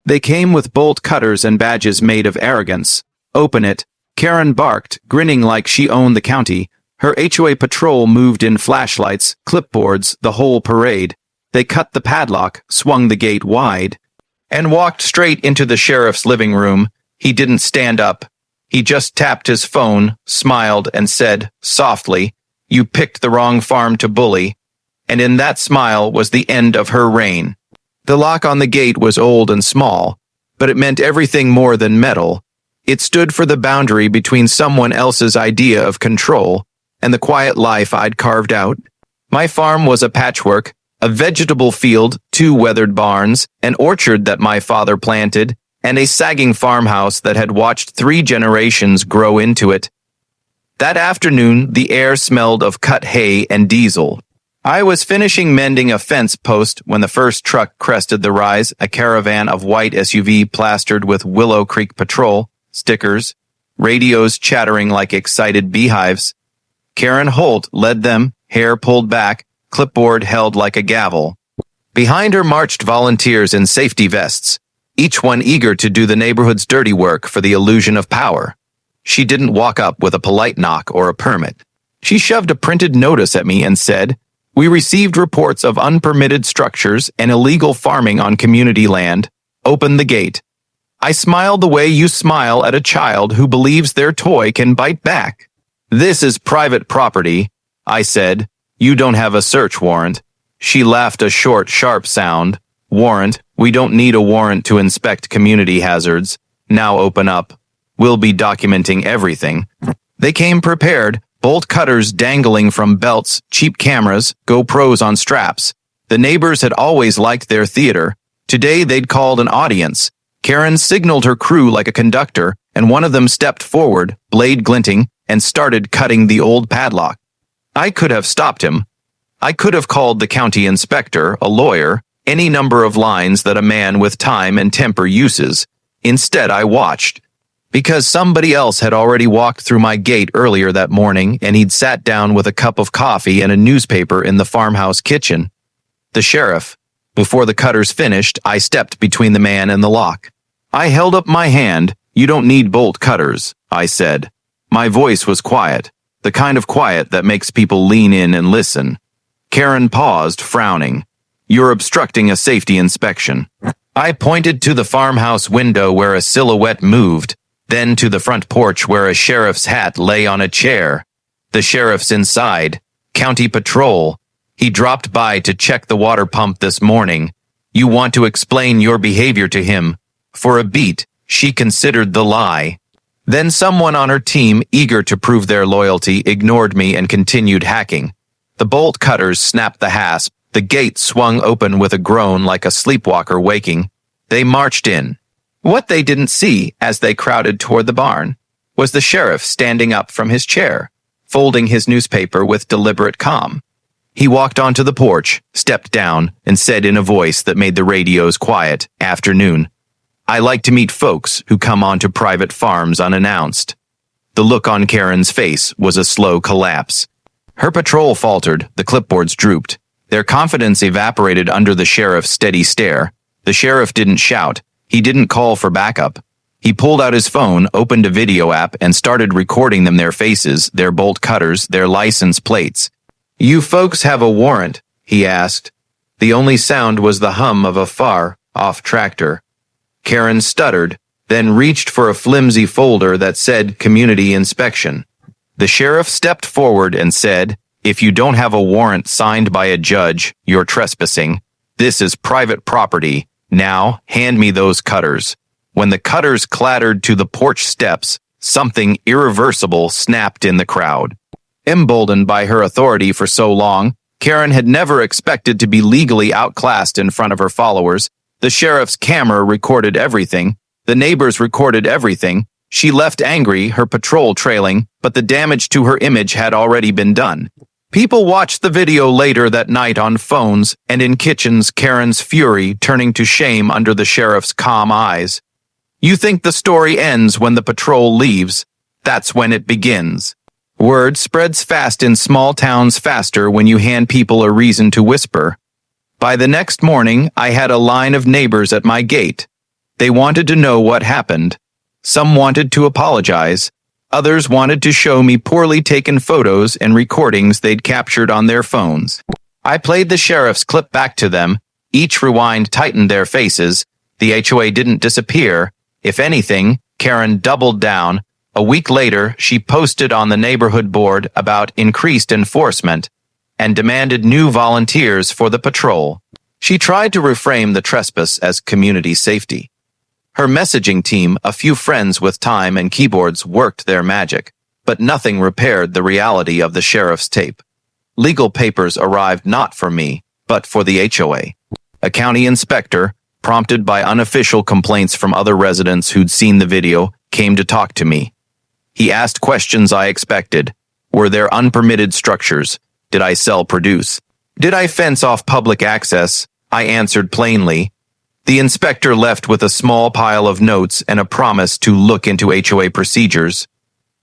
They came with bolt cutters and badges made of arrogance. "Open it," Karen barked, grinning like she owned the county. Her HOA patrol moved in flashlights, clipboards, the whole parade. They cut the padlock, swung the gate wide, and walked straight into the sheriff's living room. He didn't stand up. He just tapped his phone, smiled, and said, softly, "You picked the wrong farm to bully." And in that smile was the end of her reign. The lock on the gate was old and small, but it meant everything more than metal. It stood for the boundary between someone else's idea of control and the quiet life I'd carved out. My farm was a patchwork, a vegetable field, 2 weathered barns, an orchard that my father planted, and a sagging farmhouse that had watched 3 generations grow into it. That afternoon, the air smelled of cut hay and diesel. I was finishing mending a fence post when the first truck crested the rise, a caravan of white SUV plastered with Willow Creek Patrol stickers, radios chattering like excited beehives. Karen Holt led them, hair pulled back, clipboard held like a gavel. Behind her marched volunteers in safety vests, each one eager to do the neighborhood's dirty work for the illusion of power. She didn't walk up with a polite knock or a permit. She shoved a printed notice at me and said, "We received reports of unpermitted structures and illegal farming on community land. Open the gate." I smiled the way you smile at a child who believes their toy can bite back. "This is private property," I said. "You don't have a search warrant." She laughed a short, sharp sound. "Warrant? We don't need a warrant to inspect community hazards. Now open up. We'll be documenting everything." They came prepared, bolt cutters dangling from belts, cheap cameras, GoPros on straps. The neighbors had always liked their theater. Today they'd called an audience. Karen signaled her crew like a conductor, and one of them stepped forward, blade glinting, and started cutting the old padlock. I could have stopped him. I could have called the county inspector, a lawyer, any number of lines that a man with time and temper uses. Instead, I watched. Because somebody else had already walked through my gate earlier that morning, and he'd sat down with a cup of coffee and a newspaper in the farmhouse kitchen. The sheriff. Before the cutters finished, I stepped between the man and the lock. I held up my hand. "You don't need bolt cutters," I said. My voice was quiet, the kind of quiet that makes people lean in and listen. Karen paused, frowning. "You're obstructing a safety inspection." I pointed to the farmhouse window where a silhouette moved, then to the front porch where a sheriff's hat lay on a chair. "The sheriff's inside. County patrol. He dropped by to check the water pump this morning. You want to explain your behavior to him." For a beat, she considered the lie. Then someone on her team, eager to prove their loyalty, ignored me and continued hacking. The bolt cutters snapped the hasp. The gate swung open with a groan like a sleepwalker waking. They marched in. What they didn't see, as they crowded toward the barn, was the sheriff standing up from his chair, folding his newspaper with deliberate calm. He walked onto the porch, stepped down, and said in a voice that made the radios quiet, "Afternoon. I like to meet folks who come onto private farms unannounced." The look on Karen's face was a slow collapse. Her patrol faltered, the clipboards drooped. Their confidence evaporated under the sheriff's steady stare. The sheriff didn't shout. He didn't call for backup. He pulled out his phone, opened a video app, and started recording them, their faces, their bolt cutters, their license plates. "You folks have a warrant?" he asked. The only sound was the hum of a far-off tractor. Karen stuttered, then reached for a flimsy folder that said Community Inspection. The sheriff stepped forward and said, "If you don't have a warrant signed by a judge, you're trespassing. This is private property. Now, hand me those cutters." When the cutters clattered to the porch steps, something irreversible snapped in the crowd. Emboldened by her authority for so long, Karen had never expected to be legally outclassed in front of her followers. The sheriff's camera recorded everything. The neighbors recorded everything. She left angry, her patrol trailing, but the damage to her image had already been done. People watched the video later that night on phones and in kitchens, Karen's fury turning to shame under the sheriff's calm eyes. You think the story ends when the patrol leaves. That's when it begins. Word spreads fast in small towns, faster when you hand people a reason to whisper. By the next morning, I had a line of neighbors at my gate. They wanted to know what happened. Some wanted to apologize. Others wanted to show me poorly taken photos and recordings they'd captured on their phones. I played the sheriff's clip back to them. Each rewind tightened their faces. The HOA didn't disappear. If anything, Karen doubled down. A week later, she posted on the neighborhood board about increased enforcement and demanded new volunteers for the patrol. She tried to reframe the trespass as community safety. Her messaging team, a few friends with time and keyboards, worked their magic, but nothing repaired the reality of the sheriff's tape. Legal papers arrived not for me, but for the HOA. A county inspector, prompted by unofficial complaints from other residents who'd seen the video, came to talk to me. He asked questions I expected. Were there unpermitted structures? Did I sell produce? Did I fence off public access? I answered plainly. The inspector left with a small pile of notes and a promise to look into HOA procedures.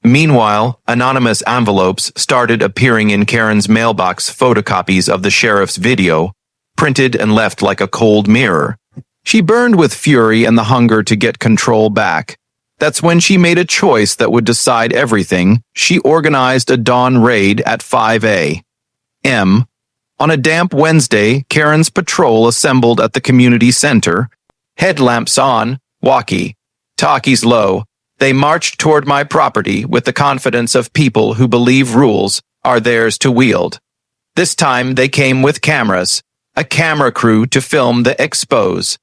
Meanwhile, anonymous envelopes started appearing in Karen's mailbox, photocopies of the sheriff's video, printed and left like a cold mirror. She burned with fury and the hunger to get control back. That's when she made a choice that would decide everything. She organized a dawn raid at 5 a.m. On a damp Wednesday, Karen's patrol assembled at the community center. Headlamps on, walkie-talkies low. They marched toward my property with the confidence of people who believe rules are theirs to wield. This time they came with cameras, a camera crew to film the expose.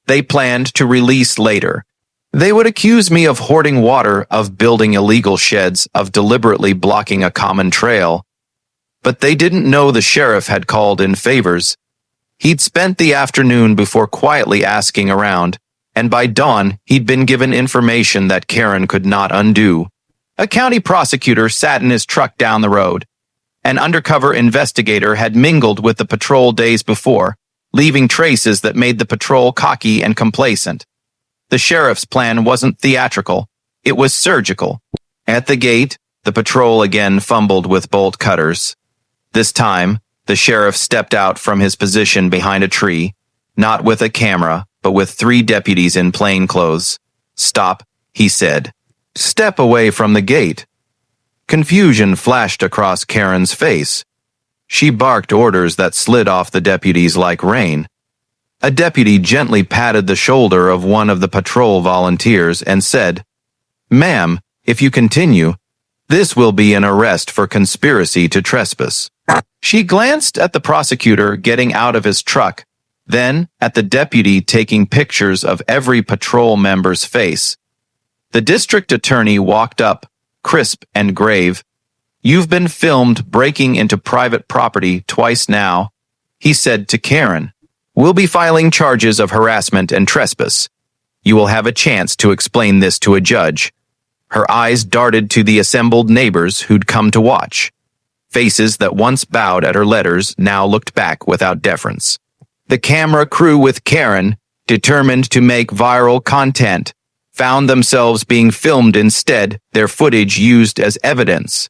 They planned to release later. They would accuse me of hoarding water, of building illegal sheds, of deliberately blocking a common trail. But they didn't know the sheriff had called in favors. He'd spent the afternoon before quietly asking around, and by dawn he'd been given information that Karen could not undo. A county prosecutor sat in his truck down the road. An undercover investigator had mingled with the patrol days before, leaving traces that made the patrol cocky and complacent. The sheriff's plan wasn't theatrical, it was surgical. At the gate, the patrol again fumbled with bolt cutters. This time, the sheriff stepped out from his position behind a tree, not with a camera, but with 3 deputies in plain clothes. "Stop," he said. "Step away from the gate." Confusion flashed across Karen's face. She barked orders that slid off the deputies like rain. A deputy gently patted the shoulder of one of the patrol volunteers and said, "Ma'am, if you continue, this will be an arrest for conspiracy to trespass." She glanced at the prosecutor getting out of his truck, then at the deputy taking pictures of every patrol member's face. The district attorney walked up, crisp and grave. "You've been filmed breaking into private property twice now," he said to Karen. "We'll be filing charges of harassment and trespass. You will have a chance to explain this to a judge." Her eyes darted to the assembled neighbors who'd come to watch. Faces that once bowed at her letters now looked back without deference. The camera crew with Karen, determined to make viral content, found themselves being filmed instead, their footage used as evidence.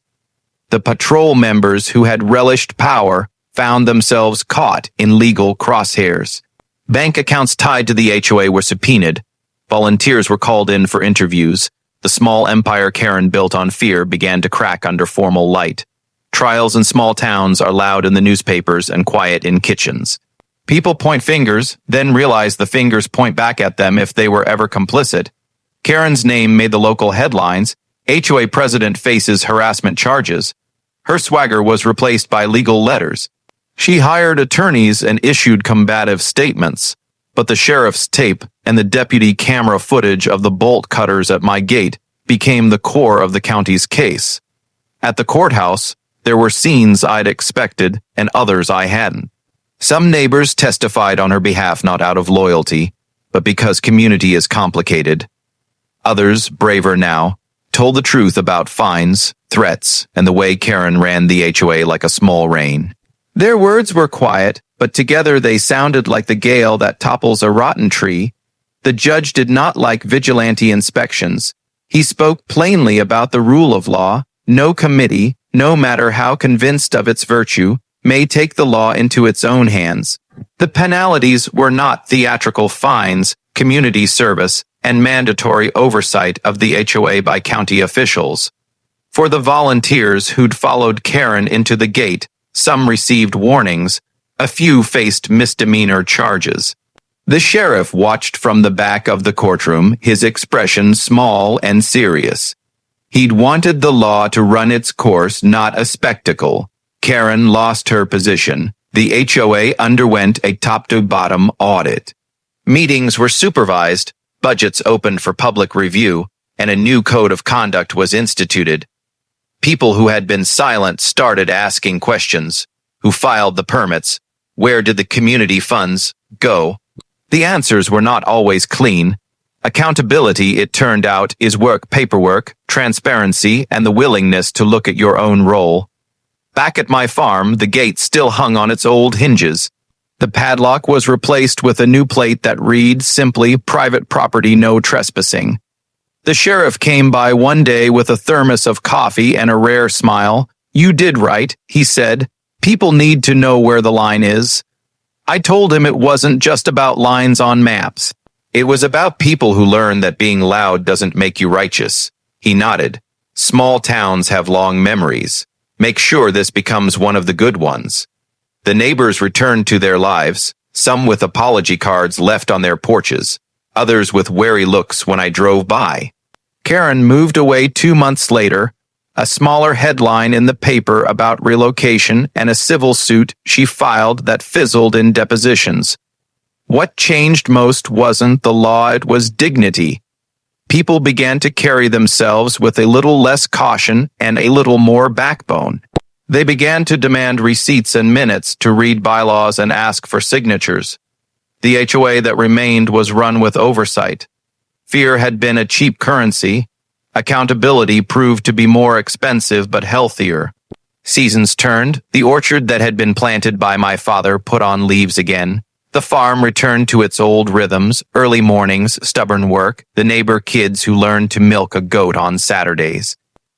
The patrol members who had relished power found themselves caught in legal crosshairs. Bank accounts tied to the HOA were subpoenaed. Volunteers were called in for interviews. The small empire Karen built on fear began to crack under formal light. Trials in small towns are loud in the newspapers and quiet in kitchens. People point fingers, then realize the fingers point back at them if they were ever complicit. Karen's name made the local headlines. HOA president faces harassment charges. Her swagger was replaced by legal letters. She hired attorneys and issued combative statements. But the sheriff's tape and the deputy camera footage of the bolt cutters at my gate became the core of the county's case. At the courthouse, there were scenes I'd expected and others I hadn't. Some neighbors testified on her behalf not out of loyalty, but because community is complicated. Others, braver now, told the truth about fines, threats, and the way Karen ran the HOA like a small rain. Their words were quiet, but together they sounded like the gale that topples a rotten tree. The judge did not like vigilante inspections. He spoke plainly about the rule of law. No committee, no matter how convinced of its virtue, may take the law into its own hands. The penalties were not theatrical fines, community service, and mandatory oversight of the HOA by county officials. For the volunteers who'd followed Karen into the gate, some received warnings, a few faced misdemeanor charges. The sheriff watched from the back of the courtroom, his expression small and serious. He'd wanted the law to run its course, not a spectacle. Karen lost her position. The HOA underwent a top-to-bottom audit. Meetings were supervised, budgets opened for public review, and a new code of conduct was instituted. People who had been silent started asking questions. Who filed the permits? Where did the community funds go? The answers were not always clean. Accountability, it turned out, is paperwork, transparency, and the willingness to look at your own role. Back at my farm, the gate still hung on its old hinges. The padlock was replaced with a new plate that reads simply, "Private property, no trespassing." The sheriff came by one day with a thermos of coffee and a rare smile. "You did right," he said. "People need to know where the line is." I told him it wasn't just about lines on maps. It was about people who learn that being loud doesn't make you righteous. He nodded. Small towns have long memories. Make sure this becomes one of the good ones. The neighbors returned to their lives, some with apology cards left on their porches, others with wary looks when I drove by. Karen moved away 2 months later, a smaller headline in the paper about relocation and a civil suit she filed that fizzled in depositions. What changed most wasn't the law, it was dignity. People began to carry themselves with a little less caution and a little more backbone. They began to demand receipts and minutes, to read bylaws and ask for signatures. The HOA that remained was run with oversight. Fear had been a cheap currency. Accountability proved to be more expensive but healthier. Seasons turned. The orchard that had been planted by my father put on leaves again. The farm returned to its old rhythms, early mornings, stubborn work, the neighbor kids who learned to milk a goat on Saturdays.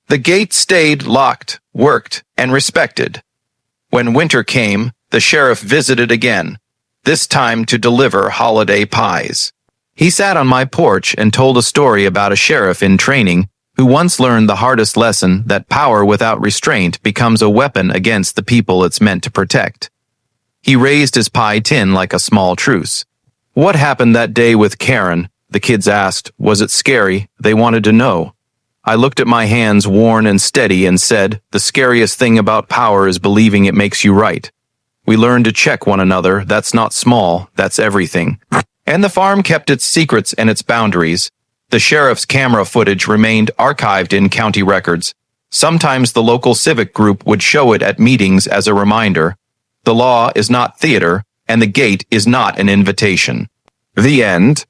The gate stayed locked, worked, and respected. When winter came, the sheriff visited again, this time to deliver holiday pies. He sat on my porch and told a story about a sheriff in training who once learned the hardest lesson, that power without restraint becomes a weapon against the people it's meant to protect. He raised his pie tin like a small truce. "What happened that day with Karen?" the kids asked. "Was it scary?" They wanted to know. I looked at my hands, worn and steady, and said, "The scariest thing about power is believing it makes you right. We learn to check one another. That's not small, that's everything." And the farm kept its secrets and its boundaries. The sheriff's camera footage remained archived in county records. Sometimes the local civic group would show it at meetings as a reminder. The law is not theater, and the gate is not an invitation. The end.